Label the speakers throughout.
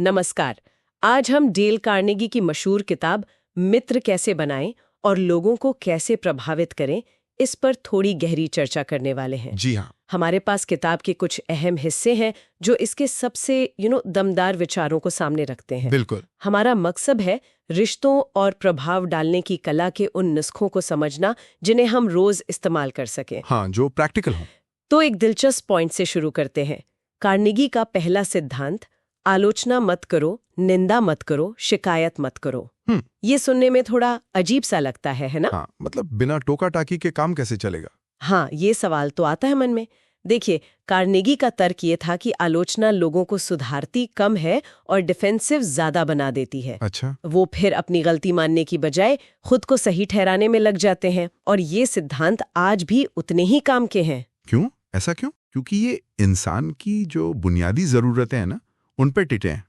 Speaker 1: नमस्कार। आज हम डेल कार्नेगी की मशहूर किताब मित्र कैसे बनाएं और लोगों को कैसे प्रभावित करें, इस पर थोड़ी गहरी चर्चा करने वाले हैं।
Speaker 2: जी हाँ।
Speaker 1: हमारे पास किताब के कुछ अहम हिस्से हैं जो इसके सबसे दमदार विचारों को सामने रखते हैं।
Speaker 2: बिल्कुल।
Speaker 1: हमारा मकसद है रिश्तों और प्रभाव डालने की कला के उन नुस्खों को समझना जिन्हें हम रोज इस्तेमाल कर सकें।
Speaker 2: हाँ, जो प्रैक्टिकल हो।
Speaker 1: तो एक दिलचस्प पॉइंट से शुरू करते हैं। कार्नेगी का पहला सिद्धांत, आलोचना मत करो, निंदा मत करो, शिकायत मत करो। ये सुनने में थोड़ा अजीब सा लगता है ना?
Speaker 2: हाँ, मतलब बिना टोका टाकी के काम कैसे चलेगा?
Speaker 1: हाँ, ये सवाल तो आता है मन में। देखिए, कार्नेगी का तर्क ये था कि आलोचना लोगों को सुधारती कम है और डिफेंसिव ज्यादा बना देती है।
Speaker 2: अच्छा।
Speaker 1: वो फिर अपनी गलती मानने की बजाय खुद को सही ठहराने में लग जाते हैं, और ये सिद्धांत आज भी उतने ही काम के हैं।
Speaker 2: क्यों? ऐसा क्यों? क्योंकि ये इंसान की जो बुनियादी जरूरतें हैं ना, उन पे टिके हैं।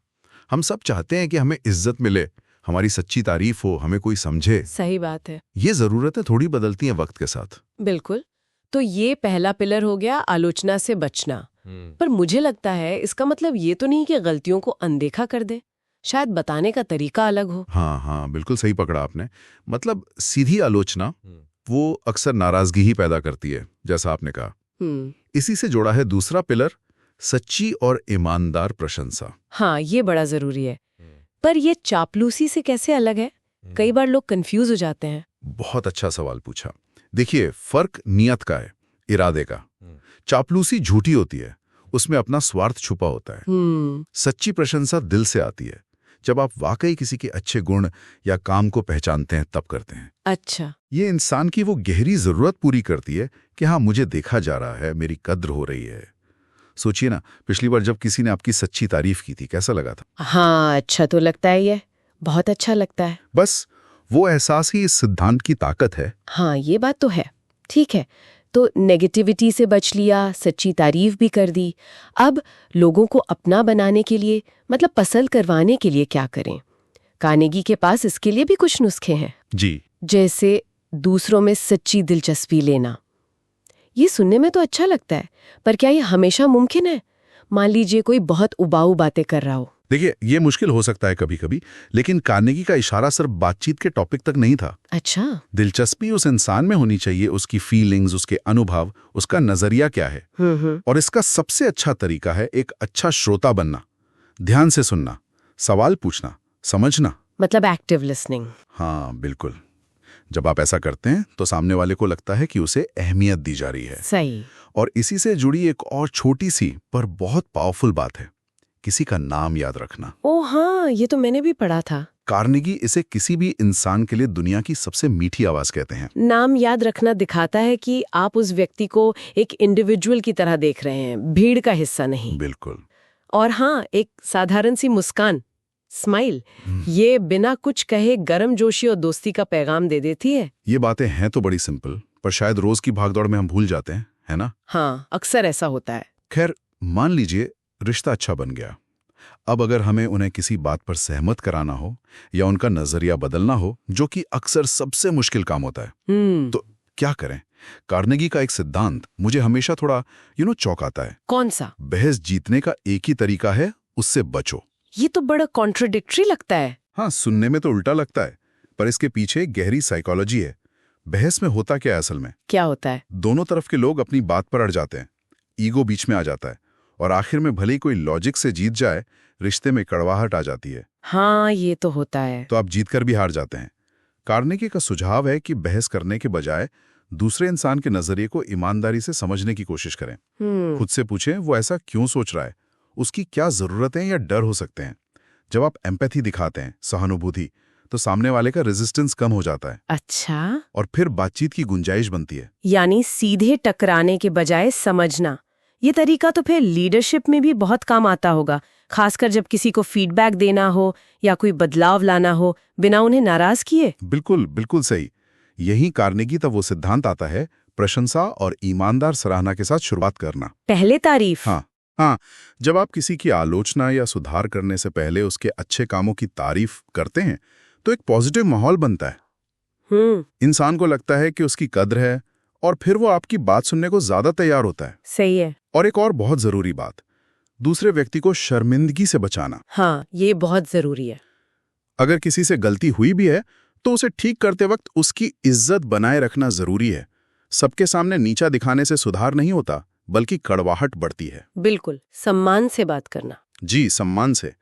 Speaker 2: हम सब चाहते हैं कि हमें इज्जत मिले, हमारी सच्ची तारीफ हो, हमें कोई समझे।
Speaker 1: सही बात है।
Speaker 2: ये जरूरतें थोड़ी बदलती हैं वक्त के साथ।
Speaker 1: बिल्कुल। तो ये पहला पिलर हो गया, आलोचना से बचना। पर मुझे लगता है इसका मतलब ये तो नहीं कि गलतियों को अनदेखा कर दे। शायद बताने का तरीका अलग हो।
Speaker 2: हाँ हाँ, बिल्कुल सही पकड़ा आपने। मतलब सीधी आलोचना वो अक्सर नाराजगी ही पैदा करती है, जैसा आपने कहा। इसी से जुड़ा है दूसरा पिलर, सच्ची और ईमानदार प्रशंसा।
Speaker 1: हाँ, ये बड़ा जरूरी है। पर ये चापलूसी से कैसे अलग है? कई बार लोग कंफ्यूज हो जाते हैं।
Speaker 2: बहुत अच्छा सवाल पूछा। देखिए, फर्क नियत का है, इरादे का। चापलूसी झूठी होती है, उसमें अपना स्वार्थ छुपा होता है। सच्ची प्रशंसा दिल से आती है, जब आप वाकई किसी के अच्छे गुण या काम को पहचानते हैं तब करते हैं।
Speaker 1: अच्छा।
Speaker 2: ये इंसान की वो गहरी जरूरत पूरी करती है कि हाँ, मुझे देखा जा रहा है, मेरी कद्र हो रही है। सोचिए ना, पिछली बार जब किसी ने आपकी सच्ची तारीफ की थी, कैसा लगा था?
Speaker 1: हाँ, अच्छा तो लगता है, ये बहुत अच्छा लगता है।
Speaker 2: बस वो एहसास ही इस सिद्धांत की ताकत है।
Speaker 1: हाँ, ये बात तो है। ठीक है, तो नेगेटिविटी से बच लिया, सच्ची तारीफ भी कर दी। अब लोगों को अपना बनाने के लिए, मतलब पसंद करवाने के लिए क्या करें? कार्नेगी के पास इसके लिए भी कुछ नुस्खे हैं।
Speaker 2: जी।
Speaker 1: जैसे दूसरों में सच्ची दिलचस्पी लेना। ये सुनने में तो अच्छा लगता है, पर क्या ये हमेशा मुमकिन है? मान लीजिए कोई बहुत उबाऊ बातें कर रहा हो।
Speaker 2: देखिए, ये मुश्किल हो सकता है कभी कभी, लेकिन कार्नेगी का इशारा सिर्फ बातचीत के टॉपिक तक नहीं था।
Speaker 1: अच्छा।
Speaker 2: दिलचस्पी उस इंसान में होनी चाहिए, उसकी फीलिंग्स, उसके अनुभव, उसका नजरिया क्या है। और इसका सबसे अच्छा तरीका है एक अच्छा श्रोता बनना, ध्यान से सुनना, सवाल पूछना, समझना।
Speaker 1: मतलब एक्टिव लिसनिंग।
Speaker 2: हाँ, बिल्कुल। जब आप ऐसा करते हैं तो सामने वाले को लगता है कि उसे अहमियत दी जा रही है।
Speaker 1: सही।
Speaker 2: और इसी से जुड़ी एक और छोटी सी पर बहुत पावरफुल बात है, किसी का नाम याद रखना।
Speaker 1: ओह हाँ, ये तो मैंने भी पढ़ा था।
Speaker 2: कार्नेगी इसे किसी भी इंसान के लिए दुनिया की सबसे मीठी आवाज कहते हैं।
Speaker 1: नाम याद रखना दिखाता है कि आप उस व्यक्ति को एक इंडिविजुअल की तरह देख रहे हैं, भीड़ का हिस्सा नहीं।
Speaker 2: बिल्कुल।
Speaker 1: और हाँ, एक साधारण सी मुस्कान, स्माइल, ये बिना कुछ कहे गर्मजोशी और दोस्ती का पैगाम दे देती है।
Speaker 2: ये बातें हैं तो बड़ी सिंपल, पर शायद रोज की भागदौड़ में हम भूल जाते हैं, है ना?
Speaker 1: हाँ, अक्सर ऐसा होता है।
Speaker 2: खैर, मान लीजिए रिश्ता अच्छा बन गया। अब अगर हमें उन्हें किसी बात पर सहमत कराना हो या उनका नजरिया बदलना हो, जो कि अक्सर सबसे मुश्किल काम होता है, तो क्या करें? कार्नेगी का एक सिद्धांत मुझे हमेशा थोड़ा चौंकाता है।
Speaker 1: कौन सा?
Speaker 2: बहस जीतने का एक ही तरीका है, उससे बचो।
Speaker 1: ये तो बड़ा कॉन्ट्रडिक्टरी लगता है।
Speaker 2: हाँ, सुनने में तो उल्टा लगता है, पर इसके पीछे एक गहरी साइकोलॉजी है। बहस में होता क्या है असल में?
Speaker 1: क्या होता है?
Speaker 2: दोनों तरफ के लोग अपनी बात पर अड़ जाते हैं, ईगो बीच में आ जाता है, और आखिर में भले ही कोई लॉजिक से जीत जाए, रिश्ते में कड़वाहट आ जाती है।
Speaker 1: हाँ, ये तो होता है।
Speaker 2: तो आप जीतकर भी हार जाते हैं। कार्नेगी का सुझाव है कि बहस करने के बजाय दूसरे इंसान के नजरिए को ईमानदारी से समझने की कोशिश करें। खुद से पूछें वो ऐसा क्यों सोच रहा है, उसकी क्या जरूरतें या डर हो सकते हैं। जब आप एम्पैथी दिखाते हैं, सहानुभूति, तो सामने वाले का रेजिस्टेंस कम हो जाता है।
Speaker 1: अच्छा।
Speaker 2: और फिर बातचीत की गुंजाइश बनती है।
Speaker 1: यानी सीधे टकराने के बजाय समझना। ये तरीका तो फिर लीडरशिप में भी बहुत काम आता होगा, खासकर जब किसी को फीडबैक देना हो या कोई बदलाव लाना हो बिना उन्हें नाराज किए।
Speaker 2: बिल्कुल बिल्कुल सही। यही कार्नेगी तब वो सिद्धांत आता है, प्रशंसा और ईमानदार सराहना के साथ शुरुआत करना।
Speaker 1: पहले तारीफ।
Speaker 2: हाँ, जब आप किसी की आलोचना या सुधार करने से पहले उसके अच्छे कामों की तारीफ करते हैं, तो एक पॉजिटिव माहौल बनता है। इंसान को लगता है कि उसकी कद्र है, और फिर वो आपकी बात सुनने को ज्यादा तैयार होता है।
Speaker 1: सही है।
Speaker 2: और एक और बहुत जरूरी बात, दूसरे व्यक्ति को शर्मिंदगी से बचाना।
Speaker 1: हाँ, ये बहुत जरूरी है।
Speaker 2: अगर किसी से गलती हुई भी है तो उसे ठीक करते वक्त उसकी इज्जत बनाए रखना जरूरी है। सबके सामने नीचा दिखाने से सुधार नहीं होता, बल्कि कड़वाहट बढ़ती है।
Speaker 1: बिल्कुल, सम्मान से बात करना।
Speaker 2: जी, सम्मान से।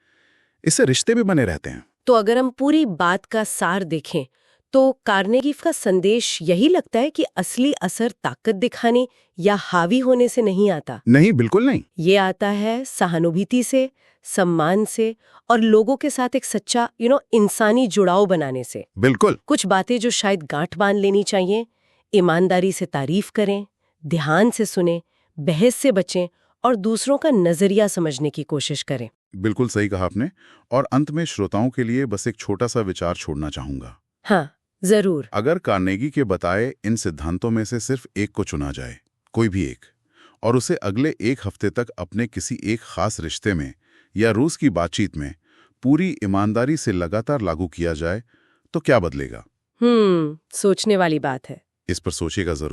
Speaker 2: इससे रिश्ते भी बने रहते हैं।
Speaker 1: तो अगर हम पूरी बात का सार देखें तो कार्नेगी का संदेश यही लगता है कि असली असर ताकत दिखाने या हावी होने से नहीं आता।
Speaker 2: नहीं, बिल्कुल नहीं।
Speaker 1: ये आता है सहानुभूति से, सम्मान से और लोगों के साथ एक सच्चा इंसानी जुड़ाव बनाने से।
Speaker 2: बिल्कुल।
Speaker 1: कुछ बातें जो शायद गांठ बांध लेनी चाहिए, ईमानदारी से तारीफ करें, ध्यान से सुने, बहस से बचें और दूसरों का नजरिया समझने की कोशिश करें।
Speaker 2: बिल्कुल सही कहा आपने। और अंत में श्रोताओं के लिए बस एक छोटा सा विचार छोड़ना चाहूंगा।
Speaker 1: हाँ, जरूर।
Speaker 2: अगर कार्नेगी के बताए इन सिद्धांतों में से सिर्फ एक को चुना जाए, कोई भी एक, और उसे अगले एक हफ्ते तक अपने किसी एक खास रिश्ते में या रोज की बातचीत में पूरी ईमानदारी से लगातार लागू किया जाए, तो क्या बदलेगा?
Speaker 1: सोचने वाली बात है।
Speaker 2: इस पर सोचिएगा जरूर।